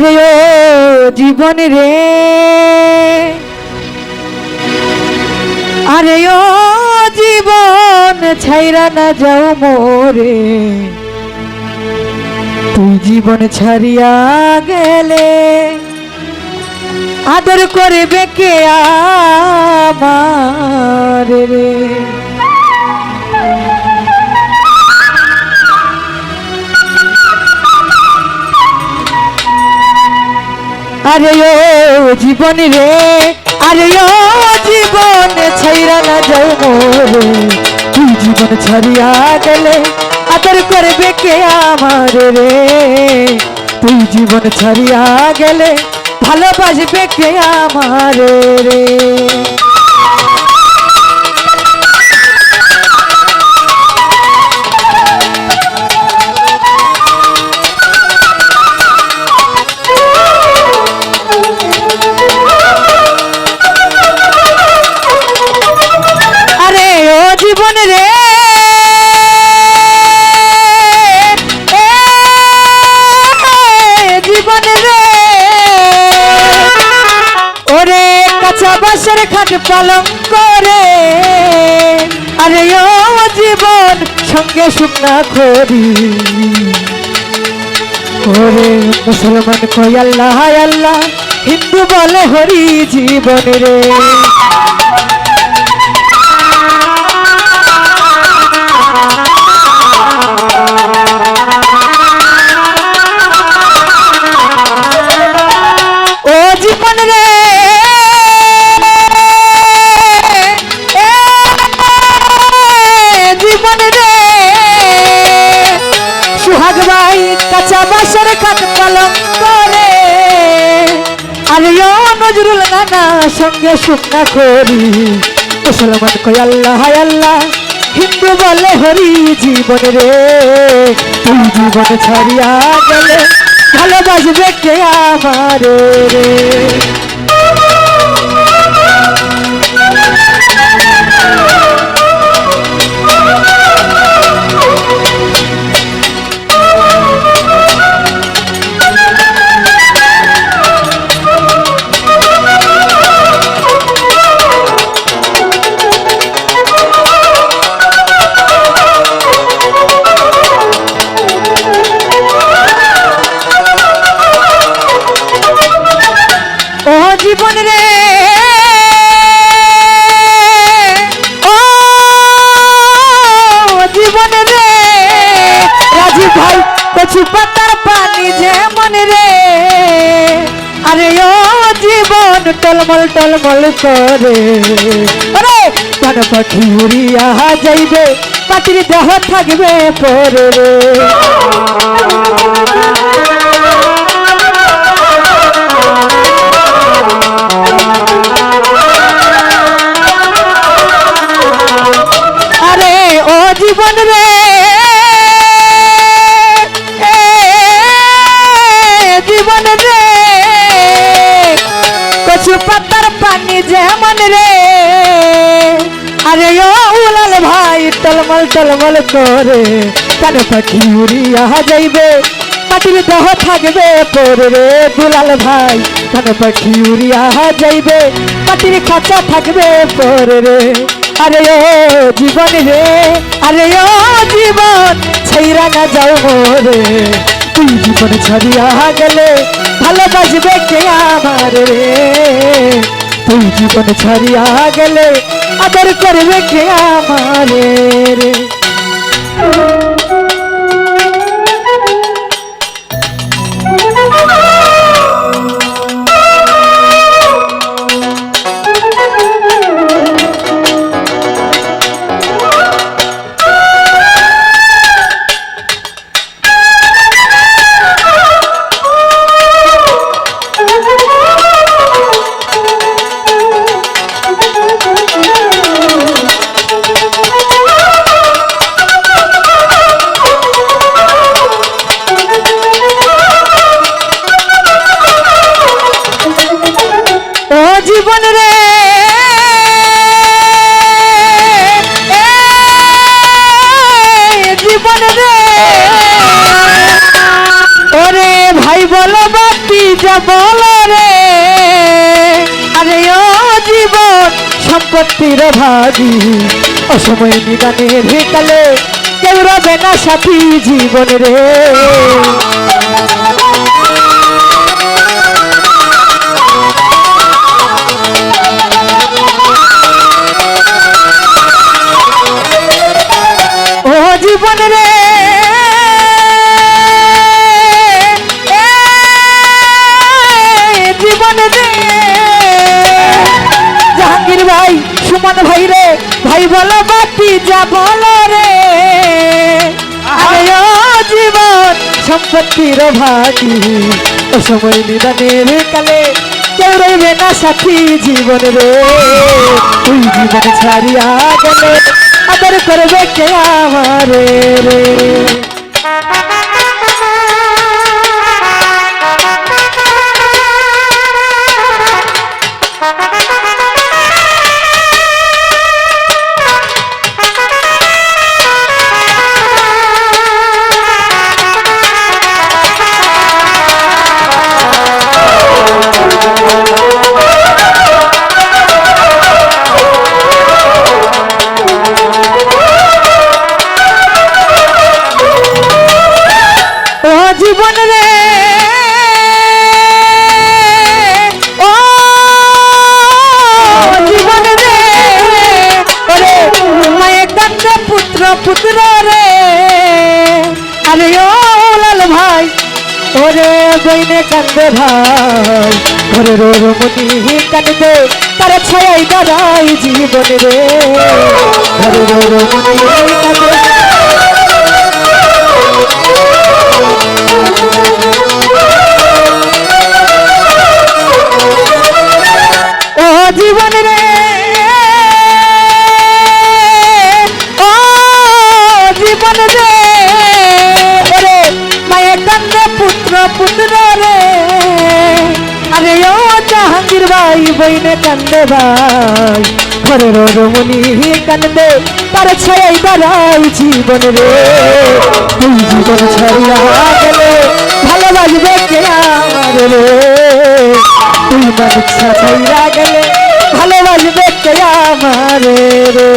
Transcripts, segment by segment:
আরে ও জীবন রে, আরে ও জীবন ছাইরা না যাও মোরে, তুই জীবন ছাড়িয়া গেলে আদর করবে কে আমার রে। আরে ও জীবন রে, আরে ও জীবন ছাইরা না যাও মোরে, তুই জীবন ছাড়িয়া গেলে আদর করবে কে আমার রে, তুই জীবন ছাড়িয়া গেলে ভালোবাসবে কে আমার রে। জীবন রে, জীবন রে, ওরে কাঁচা বাঁশের খাট পালং করে, আরে ও জীবন সঙ্গে শুকনা করি, ওরে মুসলমান কই আল্লাহ আল্লাহ, হিন্দু বলে হরি জীবন রে। জীবন রে, জীবন রে, সুহাগ ভাই কাঁচা বাঁশের খাট পালং করে, আরে ও নজরুল নানা সঙ্গে শুকনা করি, মুসলমান কই আল্লাহ আল্লাহ, হিন্দু বলে হরি জীবন রে, তুই জীবন ছাড়িয়া গেলে ভালোবাসবে কে আমার রে। জীবন রে, ও জীবন রে, রাজীব ভাই কচু পাতার পানি যেমন রে, আরে ও জীবন টলমল টলমল করে, আরে প্রাণ পাখি উড়িয়া যাইবে, পাখির দেহ থাকবে পরে রে। জীবন রে, জীবন রে, কচু পাতার পানি যেমন রে, আরে ও উলাল ভাই টলমল টলমল করে, কান পাখি উড়িয়া যাইবে, মাটির দেহ থাকবে পরে রে। দুলাল ভাই কান পাখি উড়িয়া যাইবে, মাটির খাঁচা থাকবে পরে রে। আরে ও জীবন রে, আরে ও জীবন ছাইরা না যাও মোরে, তুই জীবন ছাড়িয়া গেলে ভালোবাসবে কে আমার রে, তুই জীবন ছাড়িয়া গেলে আদর করবে কে আমার রে। জীবন রে, জীবন রে, ওরে ভাই বলো বাতি যা বলো রে আরে ও জীবন সম্পত্তির ভাগী অসময় নিদানের কালে কেউ রবে না সাথী জীবন রে ও জীবন রে জীবন রে জাহাঙ্গীর ভাই সুমন ভাই রে ভাই বলো বাতি যা বলো রে আরে ও জীবন সম্পত্তির ভাগী ও সময় নিদানের কালে কেউ রইবে না সাথী জীবন রে তুই জীবন ছাড়িয়া গেলে আদর করবে কে আমারে রে জীবন রে ও জীবন রে ওরে মায়ের কান্দে পুত্র পুত্র রে আরে ও লাল ভাই ওরে বইনে কান্দে ভাই ঘরে রমণী কান্দে তার ছায়াই দাঁড়াই জীবন রে ঘরে রমণী কান্দে ও জীবন রে ও জীবন রে ওরে মায়ের কান্দে পুত্র পুত্র রে আরে ও জাহাঙ্গীর ভাই বইনে কান্দে ভাই ঘরের রমণী কান্দে তার ছায়াই দাঁড়াই জীবন রে তুই জীবন ছাড়িয়া গেলে ভালোবাসবে কে আমার রে তুই মানুষ ছাড়িয়া গেলে ভালোবাসবে কে আমার রে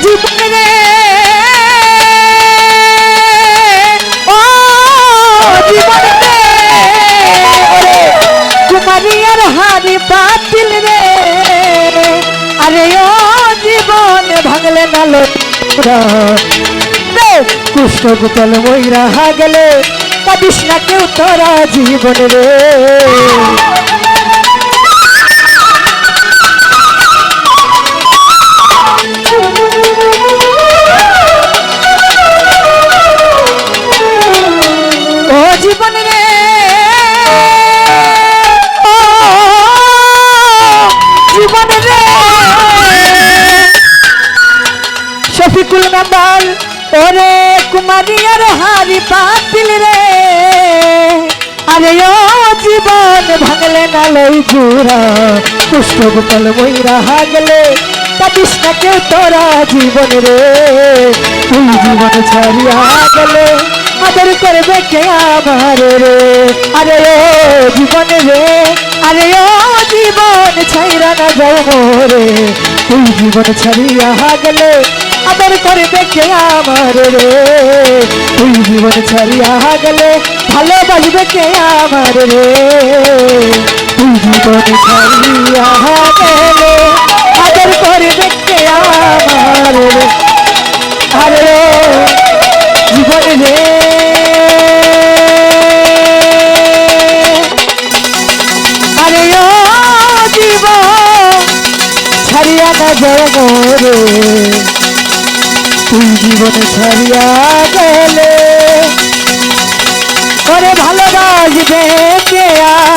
জীবন রে ও জীবন রে ওরে কুমারিয়ার হারি পাতিল রে আরে ও জীবন ভাঙলে নালো কুষ্ঠ গোপাল ময়রা গেলে কাঁদিস না কেউ তোরা জীবন রে জীবন রে ও জীবন রে শফিকুল নাদাল ওরে কুমারিয়ার হারি পাতিল রে আরে ও জীবন ভাঙলে না লই জুরা পুষ্প গোপাল ময়রা গেলে কাঁদিস না কেউ তোরা জীবন রে তুই জীবন ছাড়িয়া গেলে আদর করবে কে আমার রে আরে ও জীবন রে আরে ও জীবন ছাইরা না যাও মোরে তুই জীবন ছাড়িয়া গেলে আদর করবে কে আমার রে তুই জীবন ছাড়িয়া গেলে ভালোবাসবে কে আমার রে তুই জীবন ছাড়িয়া গেলে আদর করবে কে আমার রে আরে জীবন রে আরে ও জীবন ছাড়িয়া না যায় মোরে তুই জীবন ছাড়িয়া গেলে ওরে ভালোবাসবে কে আর